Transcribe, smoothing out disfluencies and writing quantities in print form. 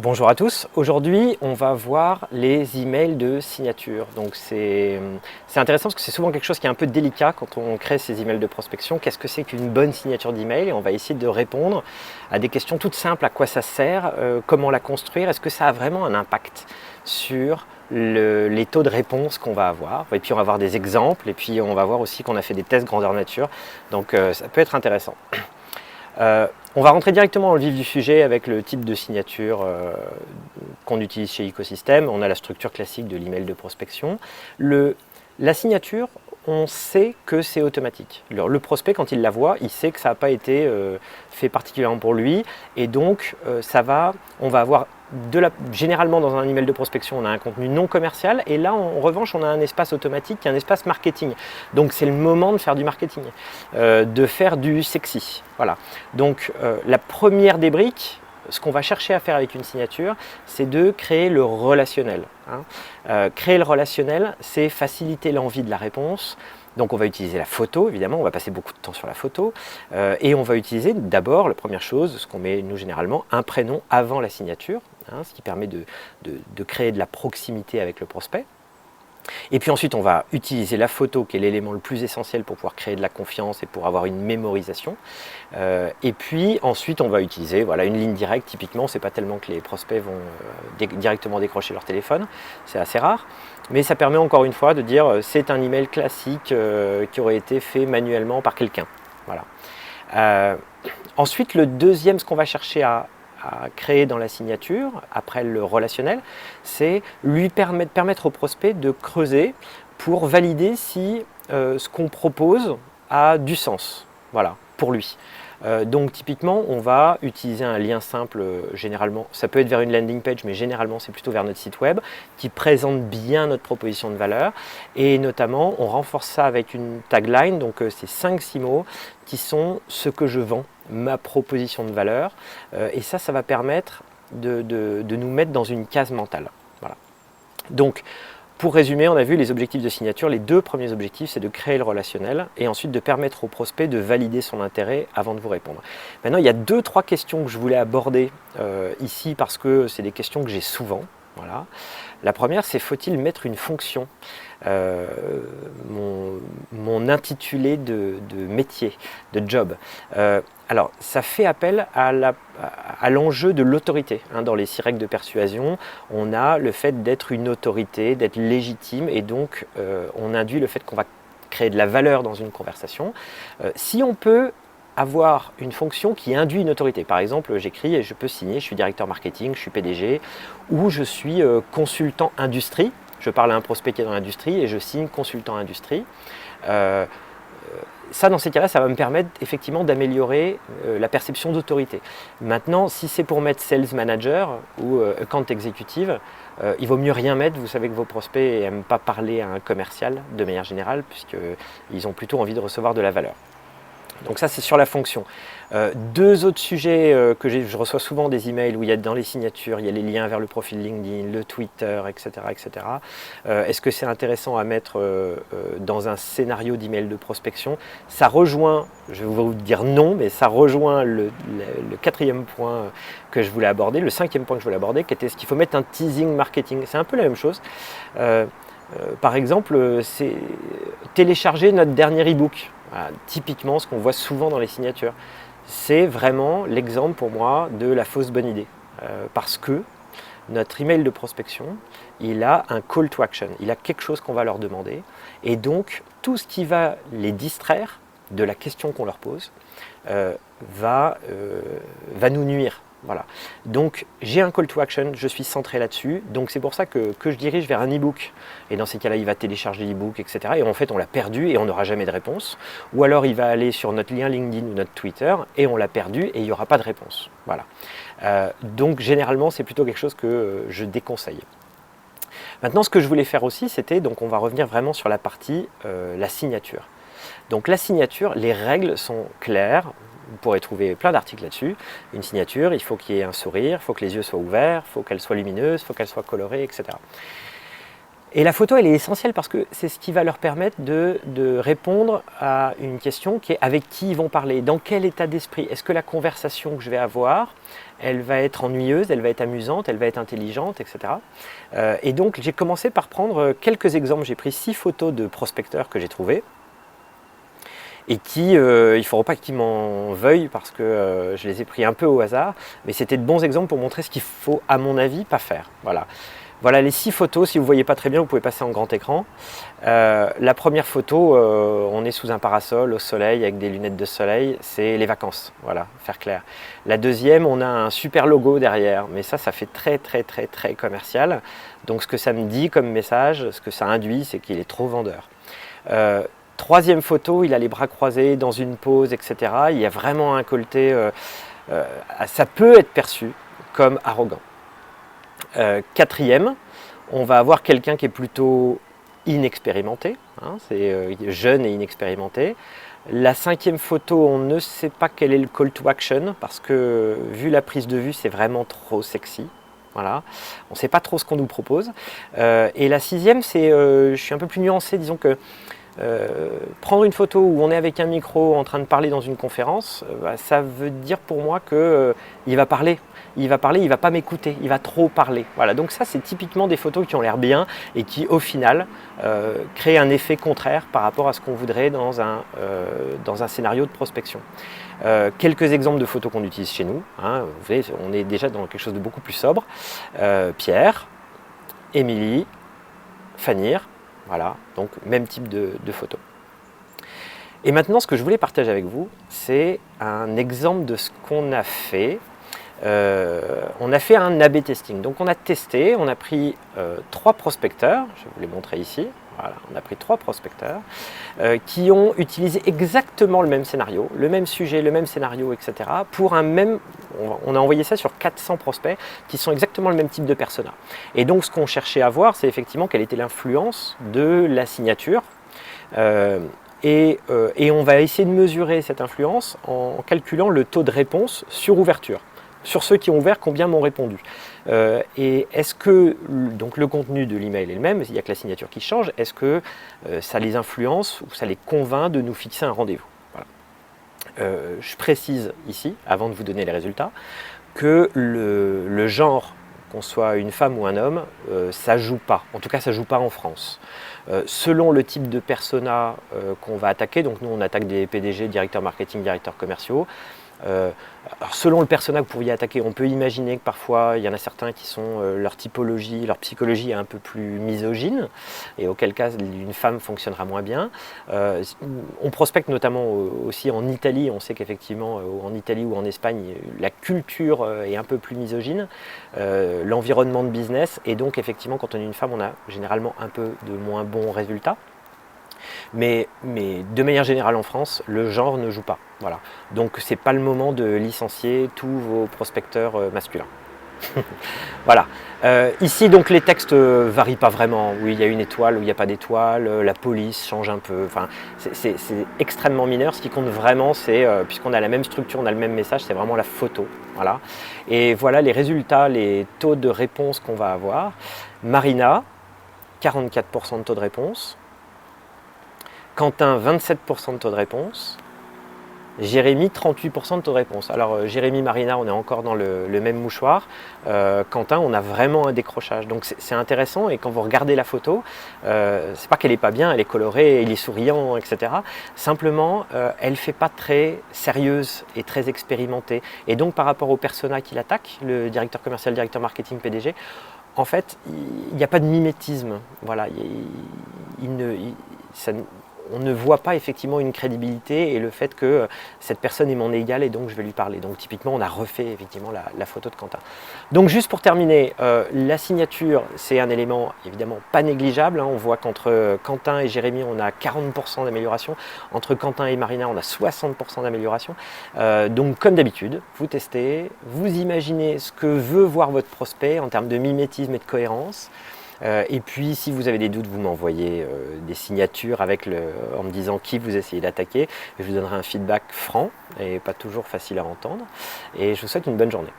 Bonjour à tous, aujourd'hui on va voir les emails de signature. Donc c'est intéressant parce que c'est souvent quelque chose qui est un peu délicat quand on crée ces emails de prospection. Qu'est-ce que c'est qu'une bonne signature d'email? Et on va essayer de répondre à des questions toutes simples. À quoi ça sert? Comment la construire? Est-ce que ça a vraiment un impact sur les taux de réponse qu'on va avoir? Et puis on va voir des exemples et puis on va voir aussi qu'on a fait des tests grandeur nature. Donc ça peut être intéressant. On va rentrer directement dans le vif du sujet avec le type de signature qu'on utilise chez Ecosystem. On a la structure classique de l'email de prospection. La signature, on sait que c'est automatique. Le prospect, quand il la voit, il sait que ça n'a pas été fait particulièrement pour lui. Et donc, on va avoir généralement dans un email de prospection, on a un contenu non commercial. Et là, en revanche, on a un espace automatique qui est un espace marketing. Donc, c'est le moment de faire du marketing, de faire du sexy. Voilà. Donc, la première des briques, ce qu'on va chercher à faire avec une signature, c'est de créer le relationnel. Créer le relationnel, c'est faciliter l'envie de la réponse. Donc on va utiliser la photo, évidemment, on va passer beaucoup de temps sur la photo. Et on va utiliser d'abord, la première chose, ce qu'on met nous généralement, un prénom avant la signature, ce qui permet de créer de la proximité avec le prospect. Et puis ensuite, on va utiliser la photo, qui est l'élément le plus essentiel pour pouvoir créer de la confiance et pour avoir une mémorisation. Et puis ensuite, on va utiliser une ligne directe. Typiquement, c'est pas tellement que les prospects vont directement décrocher leur téléphone, c'est assez rare. Mais ça permet encore une fois de dire c'est un email classique qui aurait été fait manuellement par quelqu'un. Voilà. Ensuite, le deuxième, ce qu'on va chercher à créer dans la signature, après le relationnel, c'est lui permettre au prospect de creuser pour valider si ce qu'on propose a du sens, voilà, pour lui. Donc typiquement, on va utiliser un lien simple, généralement, ça peut être vers une landing page, mais généralement c'est plutôt vers notre site web, qui présente bien notre proposition de valeur. Et notamment, on renforce ça avec une tagline, donc c'est 5-6 mots, qui sont ce que je vends, ma proposition de valeur. Et ça va permettre de nous mettre dans une case mentale. Voilà. Donc, pour résumer, on a vu les objectifs de signature. Les deux premiers objectifs, c'est de créer le relationnel et ensuite de permettre au prospect de valider son intérêt avant de vous répondre. Maintenant, il y a 2-3 questions que je voulais aborder ici parce que c'est des questions que j'ai souvent. Voilà. La première, c'est faut-il mettre une fonction? Mon intitulé de métier, de job. Alors, ça fait appel à l'enjeu de l'autorité. Dans les 6 règles de persuasion, on a le fait d'être une autorité, d'être légitime, et donc on induit le fait qu'on va créer de la valeur dans une conversation. Si on peut avoir une fonction qui induit une autorité. Par exemple, j'écris et je peux signer, je suis directeur marketing, je suis PDG, ou je suis consultant industrie. Je parle à un prospect qui est dans l'industrie et je signe consultant industrie. Ça, dans ces cas-là, ça va me permettre effectivement d'améliorer la perception d'autorité. Maintenant, si c'est pour mettre sales manager ou account executive, il vaut mieux rien mettre. Vous savez que vos prospects n'aiment pas parler à un commercial de manière générale, puisqu'ils ont plutôt envie de recevoir de la valeur. Donc ça, c'est sur la fonction. 2 autres sujets que je reçois souvent des emails où il y a dans les signatures, il y a les liens vers le profil LinkedIn, le Twitter, etc. etc. Est-ce que c'est intéressant à mettre dans un scénario d'email de prospection? Ça rejoint, je vais vous dire non, mais ça rejoint le 4e point que je voulais aborder, le 5e point que je voulais aborder, qui était ce qu'il faut mettre un teasing marketing. C'est un peu la même chose. Par exemple, c'est télécharger notre dernier e-book. Voilà, typiquement, ce qu'on voit souvent dans les signatures. C'est vraiment l'exemple pour moi de la fausse bonne idée. Parce que notre email de prospection, il a un call to action. Il a quelque chose qu'on va leur demander. Et donc, tout ce qui va les distraire de la question qu'on leur pose va nous nuire. Voilà. Donc j'ai un call to action, je suis centré là-dessus, donc c'est pour ça que je dirige vers un e-book. Et dans ces cas-là, il va télécharger l'e-book, etc. Et en fait, on l'a perdu et on n'aura jamais de réponse. Ou alors, il va aller sur notre lien LinkedIn ou notre Twitter et on l'a perdu et il n'y aura pas de réponse. Voilà. Donc généralement, c'est plutôt quelque chose que je déconseille. Maintenant, ce que je voulais faire aussi, c'était, donc on va revenir vraiment sur la partie la signature. Donc la signature, les règles sont claires. Vous pourrez trouver plein d'articles là-dessus. Une signature, il faut qu'il y ait un sourire, il faut que les yeux soient ouverts, il faut qu'elle soit lumineuse, il faut qu'elle soit colorée, etc. Et la photo, elle est essentielle parce que c'est ce qui va leur permettre de répondre à une question qui est avec qui ils vont parler, dans quel état d'esprit. Est-ce que la conversation que je vais avoir, elle va être ennuyeuse, elle va être amusante, elle va être intelligente, etc. Et donc j'ai commencé par prendre quelques exemples. J'ai pris 6 photos de prospecteurs que j'ai trouvés et qui, il ne faudra pas qu'ils m'en veuillent parce que je les ai pris un peu au hasard, mais c'était de bons exemples pour montrer ce qu'il faut, à mon avis, pas faire. Voilà. Voilà les 6 photos. Si vous ne voyez pas très bien, vous pouvez passer en grand écran. La première photo, on est sous un parasol au soleil avec des lunettes de soleil, c'est les vacances, voilà, faire clair. La deuxième, on a un super logo derrière, mais ça fait très commercial. Donc ce que ça me dit comme message, ce que ça induit, c'est qu'il est trop vendeur. Troisième photo, il a les bras croisés dans une pose, etc. Il y a vraiment un colleté, ça peut être perçu comme arrogant. Quatrième, on va avoir quelqu'un qui est plutôt inexpérimenté, hein, c'est jeune et inexpérimenté. La cinquième photo, on ne sait pas quel est le call to action parce que vu la prise de vue, c'est vraiment trop sexy. Voilà. On ne sait pas trop ce qu'on nous propose. Et la sixième, c'est, je suis un peu plus nuancé, disons que prendre une photo où on est avec un micro en train de parler dans une conférence, ça veut dire pour moi qu'il va parler. Il va pas m'écouter, il va trop parler. Voilà, donc ça c'est typiquement des photos qui ont l'air bien et qui au final créent un effet contraire par rapport à ce qu'on voudrait dans un scénario de prospection. Quelques exemples de photos qu'on utilise chez nous, hein, vous voyez, on est déjà dans quelque chose de beaucoup plus sobre. Pierre, Émilie, Fanir, voilà, donc même type de photos. Et maintenant ce que je voulais partager avec vous, c'est un exemple de ce qu'on a fait. On a fait un A/B testing, donc on a testé, on a pris 3 prospecteurs, je vais vous les montrer ici, voilà, on a pris 3 prospecteurs qui ont utilisé exactement le même scénario, le même sujet, le même scénario, etc. pour un même, on a envoyé ça sur 400 prospects qui sont exactement le même type de persona. Et donc ce qu'on cherchait à voir, c'est effectivement quelle était l'influence de la signature. Et on va essayer de mesurer cette influence en calculant le taux de réponse sur ouverture. Sur ceux qui ont ouvert, combien m'ont répondu. Et est-ce que donc le contenu de l'email est le même, il n'y a que la signature qui change, est-ce que ça les influence ou ça les convainc de nous fixer un rendez-vous? Voilà. Je précise ici, avant de vous donner les résultats, que le genre, qu'on soit une femme ou un homme, ça ne joue pas. En tout cas, ça ne joue pas en France. Selon le type de persona qu'on va attaquer, donc nous on attaque des PDG, directeurs marketing, directeurs commerciaux. Alors selon le persona que vous pourriez attaquer, on peut imaginer que parfois il y en a certains qui sont leur typologie, leur psychologie est un peu plus misogyne et auquel cas une femme fonctionnera moins bien. On prospecte notamment aussi en Italie, on sait qu'effectivement en Italie ou en Espagne la culture est un peu plus misogyne, l'environnement de business, et donc effectivement quand on est une femme on a généralement un peu de moins bons résultats. Mais de manière générale en France, le genre ne joue pas. Voilà. Donc c'est pas le moment de licencier tous vos prospecteurs masculins. Voilà. Ici donc les textes varient pas vraiment. Oui, il y a une étoile, ou il n'y a pas d'étoile, la police change un peu. Enfin, c'est extrêmement mineur. Ce qui compte vraiment, c'est puisqu'on a la même structure, on a le même message, c'est vraiment la photo. Voilà. Et voilà les résultats, les taux de réponse qu'on va avoir. Marina, 44% de taux de réponse. Quentin, 27% de taux de réponse. Jérémy, 38% de taux de réponse. Alors Jérémy, Marina, on est encore dans le même mouchoir. Quentin, on a vraiment un décrochage. Donc c'est intéressant, et quand vous regardez la photo, c'est pas qu'elle est pas bien, elle est colorée, il est souriant, etc. Simplement, elle fait pas très sérieuse et très expérimentée. Et donc par rapport au persona qu'il attaque, le directeur commercial, directeur marketing, PDG, en fait, il n'y a pas de mimétisme. Voilà, on ne voit pas effectivement une crédibilité et le fait que cette personne est mon égal et donc je vais lui parler. Donc typiquement on a refait effectivement la photo de Quentin. Donc juste pour terminer, la signature c'est un élément évidemment pas négligeable, hein. On voit qu'entre Quentin et Jérémy on a 40% d'amélioration, entre Quentin et Marina on a 60% d'amélioration. Donc comme d'habitude, vous testez, vous imaginez ce que veut voir votre prospect en termes de mimétisme et de cohérence. Et puis si vous avez des doutes, vous m'envoyez des signatures en me disant qui vous essayez d'attaquer. Je vous donnerai un feedback franc et pas toujours facile à entendre. Et je vous souhaite une bonne journée.